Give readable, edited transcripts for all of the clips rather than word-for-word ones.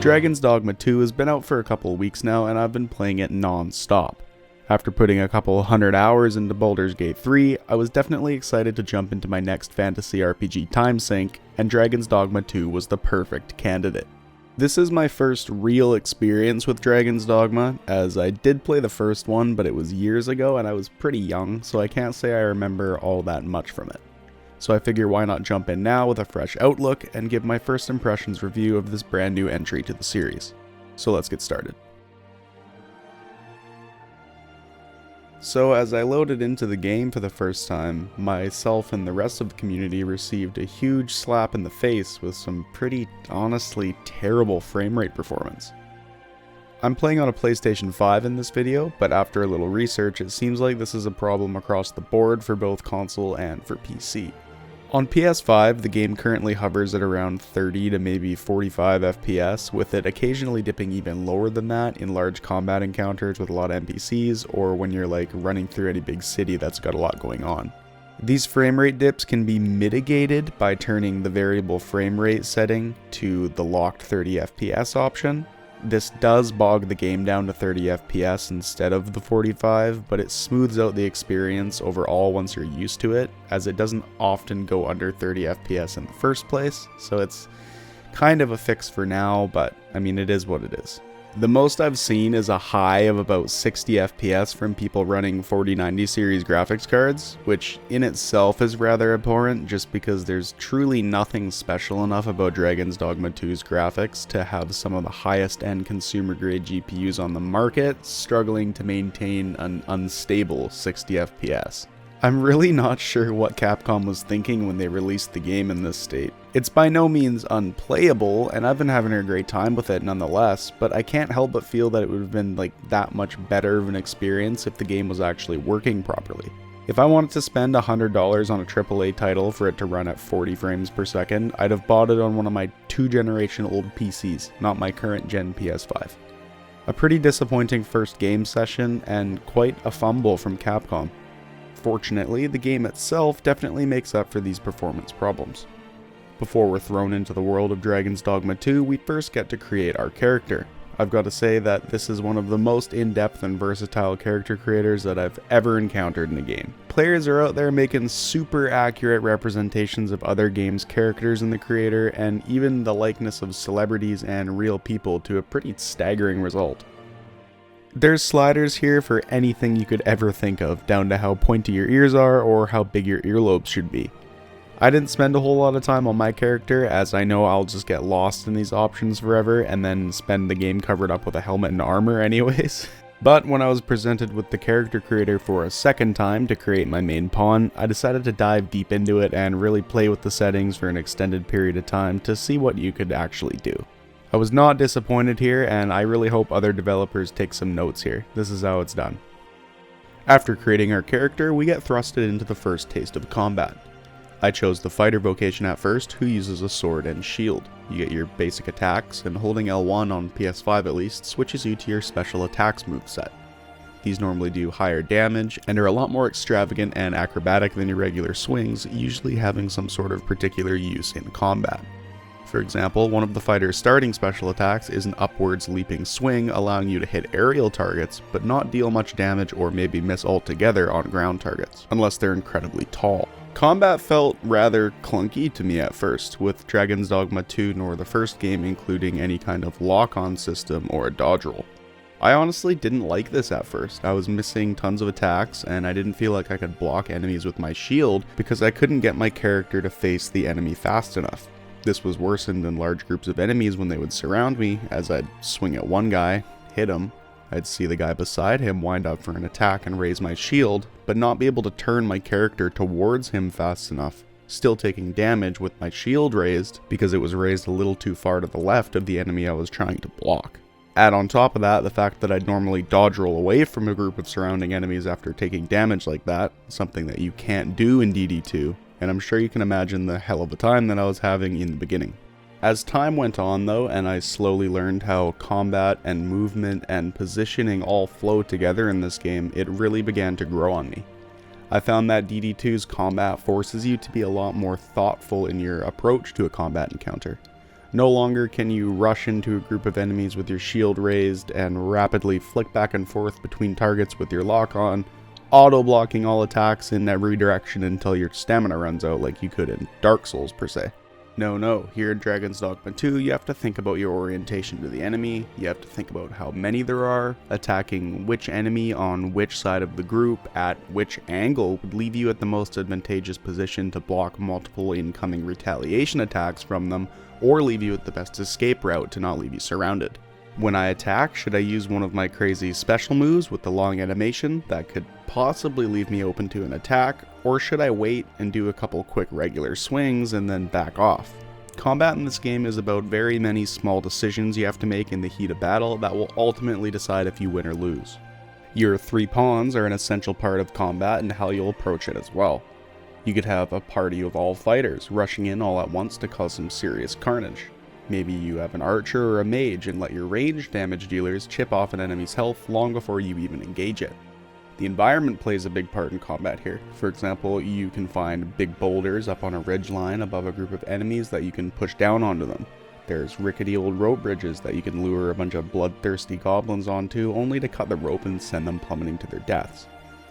Dragon's Dogma 2 has been out for a couple of weeks now, and I've been playing it non-stop. After putting a couple hundred hours into Baldur's Gate 3, I was definitely excited to jump into my next fantasy RPG time sink, and Dragon's Dogma 2 was the perfect candidate. This is my first real experience with Dragon's Dogma, as I did play the first one, but it was years ago and I was pretty young, so I can't say I remember all that much from it. So I figure why not jump in now with a fresh outlook and give my first impressions review of this brand new entry to the series. So let's get started. So as I loaded into the game for the first time, myself and the rest of the community received a huge slap in the face with some pretty honestly terrible frame rate performance. I'm playing on a PlayStation 5 in this video, but after a little research it seems like this is a problem across the board for both console and for PC. On PS5, the game currently hovers at around 30 to maybe 45 FPS, with it occasionally dipping even lower than that in large combat encounters with a lot of NPCs, or when you're like running through any big city that's got a lot going on. These frame rate dips can be mitigated by turning the variable frame rate setting to the locked 30 FPS option. This does bog the game down to 30 FPS instead of the 45, but it smooths out the experience overall once you're used to it, as it doesn't often go under 30 FPS in the first place, so it's kind of a fix for now, but I mean it is what it is. The most I've seen is a high of about 60 FPS from people running 4090 series graphics cards, which in itself is rather abhorrent just because there's truly nothing special enough about Dragon's Dogma 2's graphics to have some of the highest end consumer grade GPUs on the market struggling to maintain an unstable 60 FPS. I'm really not sure what Capcom was thinking when they released the game in this state. It's by no means unplayable, and I've been having a great time with it nonetheless, but I can't help but feel that it would have been like that much better of an experience if the game was actually working properly. If I wanted to spend $100 on a AAA title for it to run at 40 frames per second, I'd have bought it on one of my 2-generation old PCs, not my current gen PS5. A pretty disappointing first game session, and quite a fumble from Capcom. Fortunately, the game itself definitely makes up for these performance problems. Before we're thrown into the world of Dragon's Dogma 2, we first get to create our character. I've got to say that this is one of the most in-depth and versatile character creators that I've ever encountered in a game. Players are out there making super accurate representations of other games' characters in the creator, and even the likeness of celebrities and real people to a pretty staggering result. There's sliders here for anything you could ever think of, down to how pointy your ears are or how big your earlobes should be. I didn't spend a whole lot of time on my character, as I know I'll just get lost in these options forever and then spend the game covered up with a helmet and armor anyways. But when I was presented with the character creator for a second time to create my main pawn, I decided to dive deep into it and really play with the settings for an extended period of time to see what you could actually do. I was not disappointed here, and I really hope other developers take some notes here. This is how it's done. After creating our character, we get thrusted into the first taste of combat. I chose the fighter vocation at first, who uses a sword and shield. You get your basic attacks, and holding L1 on PS5 at least switches you to your special attacks moveset. These normally do higher damage, and are a lot more extravagant and acrobatic than your regular swings, usually having some sort of particular use in combat. For example, one of the fighter's starting special attacks is an upwards leaping swing, allowing you to hit aerial targets, but not deal much damage or maybe miss altogether on ground targets, unless they're incredibly tall. Combat felt rather clunky to me at first, with Dragon's Dogma 2 nor the first game including any kind of lock-on system or a dodge roll. I honestly didn't like this at first. I was missing tons of attacks, and I didn't feel like I could block enemies with my shield because I couldn't get my character to face the enemy fast enough. This was worsened in large groups of enemies when they would surround me, as I'd swing at one guy, hit him, I'd see the guy beside him wind up for an attack and raise my shield, but not be able to turn my character towards him fast enough, still taking damage with my shield raised because it was raised a little too far to the left of the enemy I was trying to block. Add on top of that the fact that I'd normally dodge roll away from a group of surrounding enemies after taking damage like that, something that you can't do in DD2, and I'm sure you can imagine the hell of a time that I was having in the beginning. As time went on though, and I slowly learned how combat and movement and positioning all flow together in this game, it really began to grow on me. I found that DD2's combat forces you to be a lot more thoughtful in your approach to a combat encounter. No longer can you rush into a group of enemies with your shield raised and rapidly flick back and forth between targets with your lock on, auto-blocking all attacks in every direction until your stamina runs out like you could in Dark Souls per se. No, here in Dragon's Dogma 2, you have to think about your orientation to the enemy, you have to think about how many there are, attacking which enemy on which side of the group at which angle would leave you at the most advantageous position to block multiple incoming retaliation attacks from them, or leave you at the best escape route to not leave you surrounded. When I attack, should I use one of my crazy special moves with the long animation that could possibly leave me open to an attack, or should I wait and do a couple quick regular swings and then back off? Combat in this game is about very many small decisions you have to make in the heat of battle that will ultimately decide if you win or lose. Your 3 pawns are an essential part of combat and how you'll approach it as well. You could have a party of all fighters rushing in all at once to cause some serious carnage. Maybe you have an archer or a mage and let your ranged damage dealers chip off an enemy's health long before you even engage it. The environment plays a big part in combat here. For example, you can find big boulders up on a ridgeline above a group of enemies that you can push down onto them. There's rickety old rope bridges that you can lure a bunch of bloodthirsty goblins onto only to cut the rope and send them plummeting to their deaths.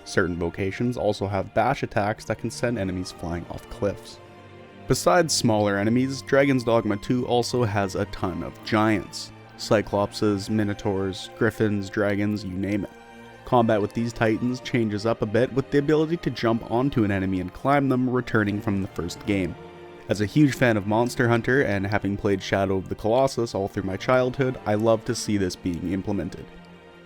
Certain vocations also have bash attacks that can send enemies flying off cliffs. Besides smaller enemies, Dragon's Dogma 2 also has a ton of giants. Cyclopses, minotaurs, griffins, dragons, you name it. Combat with these titans changes up a bit with the ability to jump onto an enemy and climb them, returning from the first game. As a huge fan of Monster Hunter and having played Shadow of the Colossus all through my childhood, I love to see this being implemented.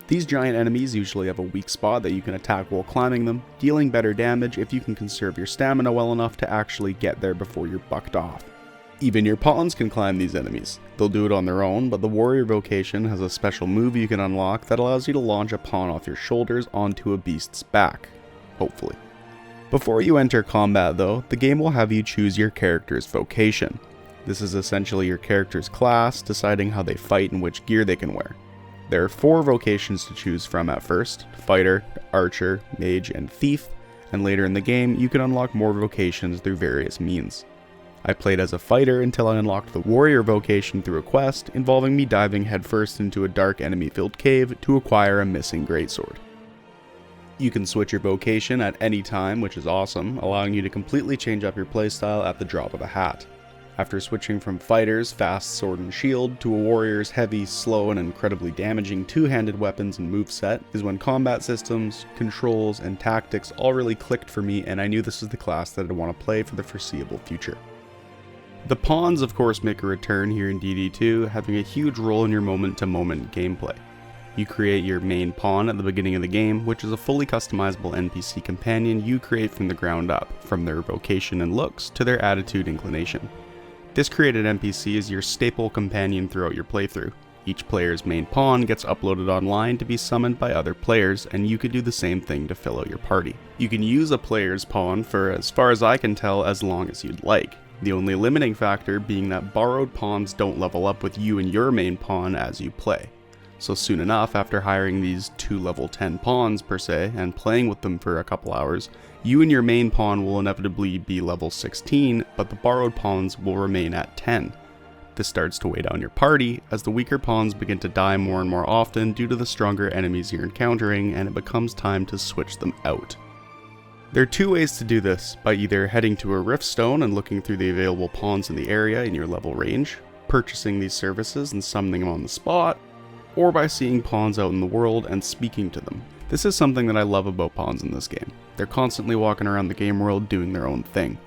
These giant enemies usually have a weak spot that you can attack while climbing them, dealing better damage if you can conserve your stamina well enough to actually get there before you're bucked off. Even your pawns can climb these enemies. They'll do it on their own, but the warrior vocation has a special move you can unlock that allows you to launch a pawn off your shoulders onto a beast's back. Hopefully. Before you enter combat though, the game will have you choose your character's vocation. This is essentially your character's class, deciding how they fight and which gear they can wear. There are 4 vocations to choose from at first: fighter, archer, mage, and thief, and later in the game you can unlock more vocations through various means. I played as a fighter until I unlocked the warrior vocation through a quest involving me diving headfirst into a dark enemy-filled cave to acquire a missing greatsword. You can switch your vocation at any time, which is awesome, allowing you to completely change up your playstyle at the drop of a hat. After switching from fighter's fast sword and shield to a warrior's heavy, slow, and incredibly damaging two-handed weapons and moveset is when combat systems, controls, and tactics all really clicked for me, and I knew this was the class that I'd want to play for the foreseeable future. The pawns of course make a return here in DD2, having a huge role in your moment-to-moment gameplay. You create your main pawn at the beginning of the game, which is a fully customizable NPC companion you create from the ground up, from their vocation and looks to their attitude inclination. This created NPC is your staple companion throughout your playthrough. Each player's main pawn gets uploaded online to be summoned by other players, and you could do the same thing to fill out your party. You can use a player's pawn for, as far as I can tell, as long as you'd like. The only limiting factor being that borrowed pawns don't level up with you and your main pawn as you play. So soon enough, after hiring these 2 level 10 pawns per se, and playing with them for a couple hours, you and your main pawn will inevitably be level 16, but the borrowed pawns will remain at 10. This starts to weigh down your party, as the weaker pawns begin to die more and more often due to the stronger enemies you're encountering, and it becomes time to switch them out. There are 2 ways to do this, by either heading to a riftstone and looking through the available pawns in the area in your level range, purchasing these services and summoning them on the spot, or by seeing pawns out in the world and speaking to them. This is something that I love about pawns in this game. They're constantly walking around the game world doing their own thing.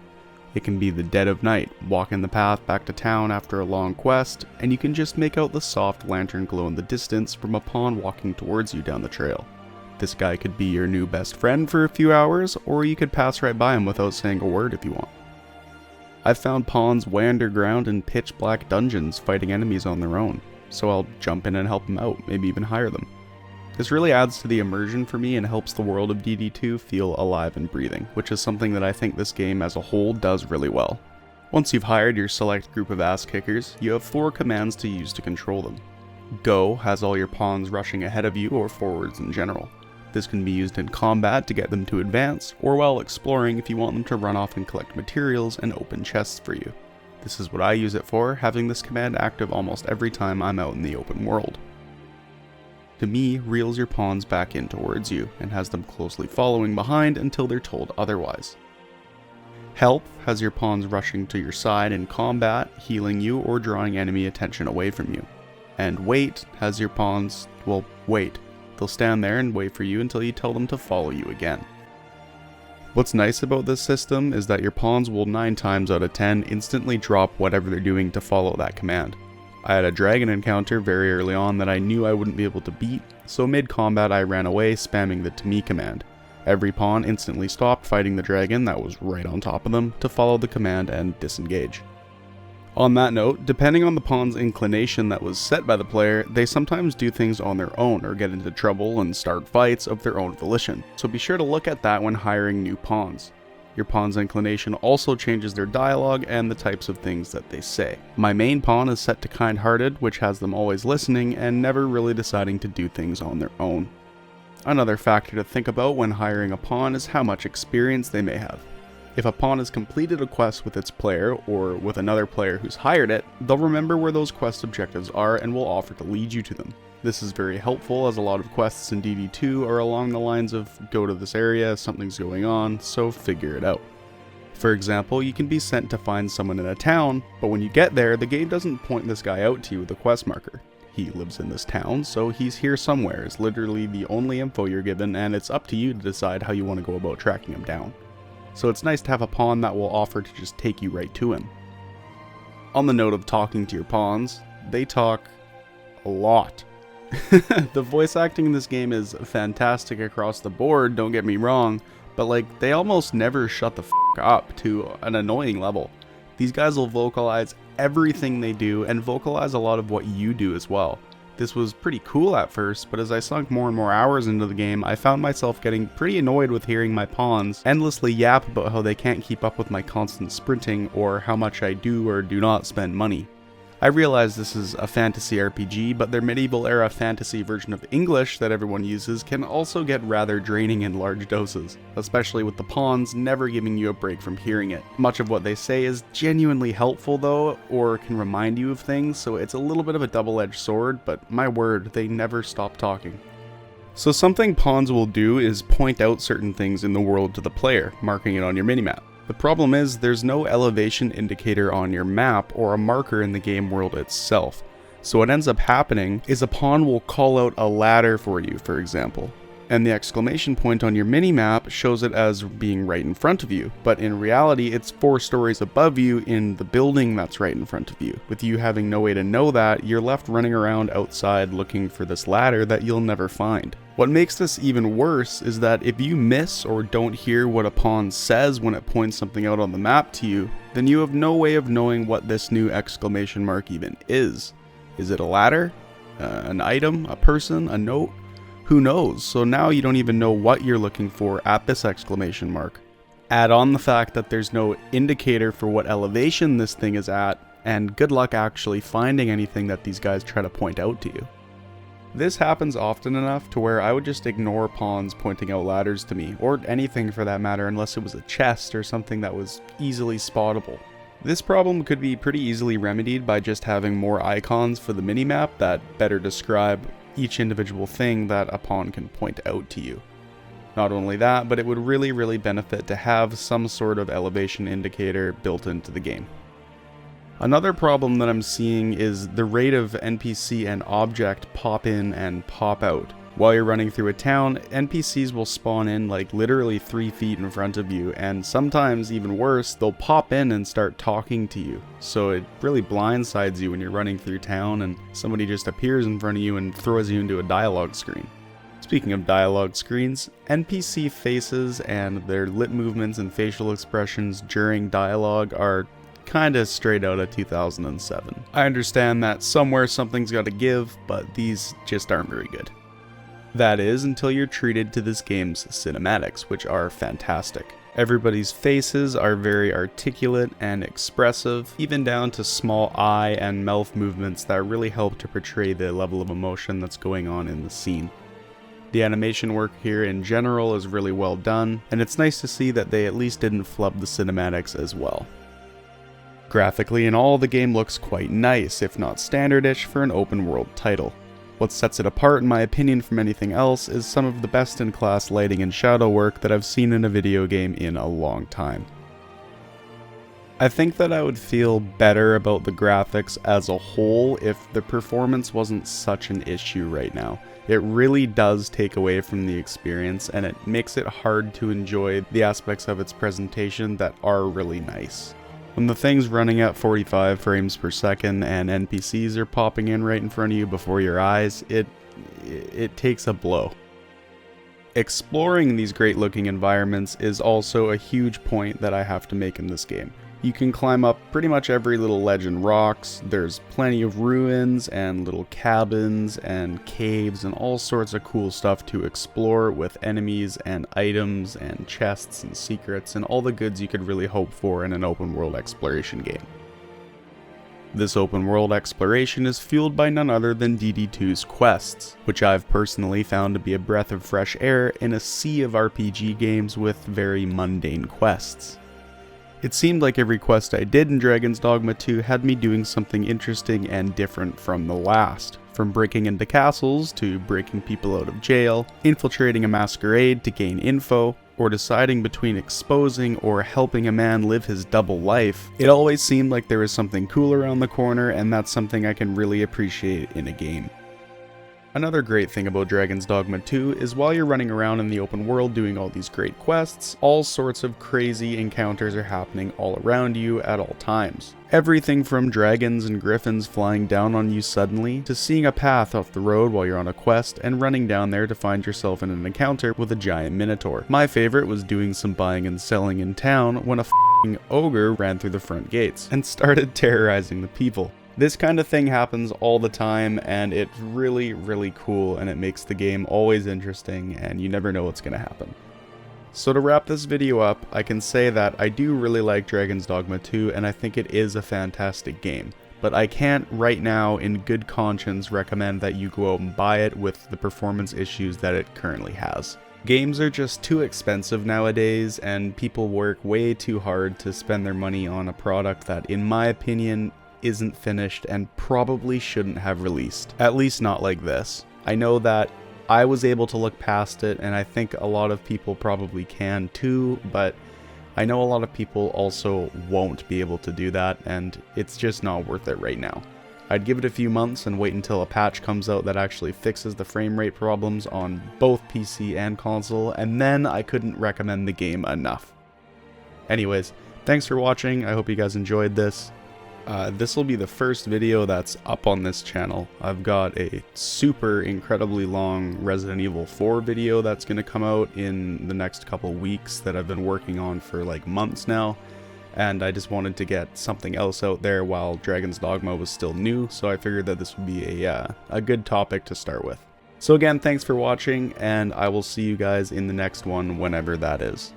It can be the dead of night, walking the path back to town after a long quest, and you can just make out the soft lantern glow in the distance from a pawn walking towards you down the trail. This guy could be your new best friend for a few hours, or you could pass right by him without saying a word if you want. I've found pawns way underground in pitch black dungeons fighting enemies on their own, so I'll jump in and help them out, maybe even hire them. This really adds to the immersion for me and helps the world of DD2 feel alive and breathing, which is something that I think this game as a whole does really well. Once you've hired your select group of ass kickers, you have 4 commands to use to control them. Go has all your pawns rushing ahead of you or forwards in general. This can be used in combat to get them to advance, or while exploring if you want them to run off and collect materials and open chests for you. This is what I use it for, having this command active almost every time I'm out in the open world. To me, reels your pawns back in towards you, and has them closely following behind until they're told otherwise. Help has your pawns rushing to your side in combat, healing you, or drawing enemy attention away from you. And wait has your pawns, well, wait. They'll stand there and wait for you until you tell them to follow you again. What's nice about this system is that your pawns will 9 times out of 10 instantly drop whatever they're doing to follow that command. I had a dragon encounter very early on that I knew I wouldn't be able to beat, so mid-combat I ran away spamming the to me command. Every pawn instantly stopped fighting the dragon that was right on top of them to follow the command and disengage. On that note, depending on the pawn's inclination that was set by the player, they sometimes do things on their own or get into trouble and start fights of their own volition, so be sure to look at that when hiring new pawns. Your pawn's inclination also changes their dialogue and the types of things that they say. My main pawn is set to kind-hearted, which has them always listening and never really deciding to do things on their own. Another factor to think about when hiring a pawn is how much experience they may have. If a pawn has completed a quest with its player, or with another player who's hired it, they'll remember where those quest objectives are and will offer to lead you to them. This is very helpful as a lot of quests in DD2 are along the lines of go to this area, something's going on, so figure it out. For example, you can be sent to find someone in a town, but when you get there, the game doesn't point this guy out to you with a quest marker. He lives in this town, so he's here somewhere is literally the only info you're given, and it's up to you to decide how you want to go about tracking him down. So it's nice to have a pawn that will offer to just take you right to him. On the note of talking to your pawns, they talk a lot. The voice acting in this game is fantastic across the board, don't get me wrong, but like they almost never shut the f*** up to an annoying level. These guys will vocalize everything they do and vocalize a lot of what you do as well. This was pretty cool at first, but as I sunk more and more hours into the game, I found myself getting pretty annoyed with hearing my pawns endlessly yap about how they can't keep up with my constant sprinting or how much I do or do not spend money. I realize this is a fantasy RPG, but their medieval era fantasy version of English that everyone uses can also get rather draining in large doses, especially with the pawns never giving you a break from hearing it. Much of what they say is genuinely helpful though, or can remind you of things, so it's a little bit of a double-edged sword, but my word, they never stop talking. So something pawns will do is point out certain things in the world to the player, marking it on your minimap. The problem is there's no elevation indicator on your map or a marker in the game world itself. So what ends up happening is a pawn will call out a ladder for you, for example. And the exclamation point on your minimap shows it as being right in front of you, but in reality it's 4 stories above you in the building that's right in front of you. With you having no way to know that, you're left running around outside looking for this ladder that you'll never find. What makes this even worse is that if you miss or don't hear what a pawn says when it points something out on the map to you, then you have no way of knowing what this new exclamation mark even is. Is it a ladder? An item? A person? A note? Who knows? So now you don't even know what you're looking for at this exclamation mark. Add on the fact that there's no indicator for what elevation this thing is at, and good luck actually finding anything that these guys try to point out to you. This happens often enough to where I would just ignore pawns pointing out ladders to me, or anything for that matter unless it was a chest or something that was easily spottable. This problem could be pretty easily remedied by just having more icons for the minimap that better describe each individual thing that a pawn can point out to you. Not only that, but it would really benefit to have some sort of elevation indicator built into the game. Another problem that I'm seeing is the rate of NPC and object pop in and pop out. While you're running through a town, NPCs will spawn in like literally 3 feet in front of you, and sometimes even worse, they'll pop in and start talking to you. So it really blindsides you when you're running through town and somebody just appears in front of you and throws you into a dialogue screen. Speaking of dialogue screens, NPC faces and their lip movements and facial expressions during dialogue are kinda straight out of 2007. I understand that somewhere something's gotta give, but these just aren't very good. That is, until you're treated to this game's cinematics, which are fantastic. Everybody's faces are very articulate and expressive, even down to small eye and mouth movements that really help to portray the level of emotion that's going on in the scene. The animation work here in general is really well done, and it's nice to see that they at least didn't flub the cinematics as well. Graphically and all, the game looks quite nice, if not standardish, for an open world title. What sets it apart in my opinion from anything else is some of the best in class lighting and shadow work that I've seen in a video game in a long time. I think that I would feel better about the graphics as a whole if the performance wasn't such an issue right now. It really does take away from the experience, and it makes it hard to enjoy the aspects of its presentation that are really nice. When the thing's running at 45 frames per second and NPCs are popping in right in front of you before your eyes, it takes a blow. Exploring these great looking environments is also a huge point that I have to make in this game. You can climb up pretty much every little ledge and rocks, there's plenty of ruins and little cabins and caves and all sorts of cool stuff to explore with enemies and items and chests and secrets and all the goods you could really hope for in an open world exploration game. This open world exploration is fueled by none other than DD2's quests, which I've personally found to be a breath of fresh air in a sea of RPG games with very mundane quests. It seemed like every quest I did in Dragon's Dogma 2 had me doing something interesting and different from the last. From breaking into castles, to breaking people out of jail, infiltrating a masquerade to gain info, or deciding between exposing or helping a man live his double life, it always seemed like there was something cool around the corner, and that's something I can really appreciate in a game. Another great thing about Dragon's Dogma 2 is while you're running around in the open world doing all these great quests, all sorts of crazy encounters are happening all around you at all times. Everything from dragons and griffins flying down on you suddenly, to seeing a path off the road while you're on a quest and running down there to find yourself in an encounter with a giant minotaur. My favorite was doing some buying and selling in town when a f***ing ogre ran through the front gates and started terrorizing the people. This kind of thing happens all the time, and it's really, really cool, and it makes the game always interesting, and you never know what's going to happen. So to wrap this video up, I can say that I do really like Dragon's Dogma 2, and I think it is a fantastic game. But I can't right now in good conscience recommend that you go out and buy it with the performance issues that it currently has. Games are just too expensive nowadays, and people work way too hard to spend their money on a product that, in my opinion, isn't finished and probably shouldn't have released. At least not like this. I know that I was able to look past it, and I think a lot of people probably can too, but I know a lot of people also won't be able to do that, and it's just not worth it right now. I'd give it a few months and wait until a patch comes out that actually fixes the frame rate problems on both PC and console, and then I couldn't recommend the game enough. Anyways, thanks for watching. I hope you guys enjoyed this. This will be the first video that's up on this channel. I've got a super incredibly long Resident Evil 4 video that's going to come out in the next couple weeks that I've been working on for like months now, and I just wanted to get something else out there while Dragon's Dogma was still new, so I figured that this would be a good topic to start with. So again, thanks for watching, and I will see you guys in the next one whenever that is.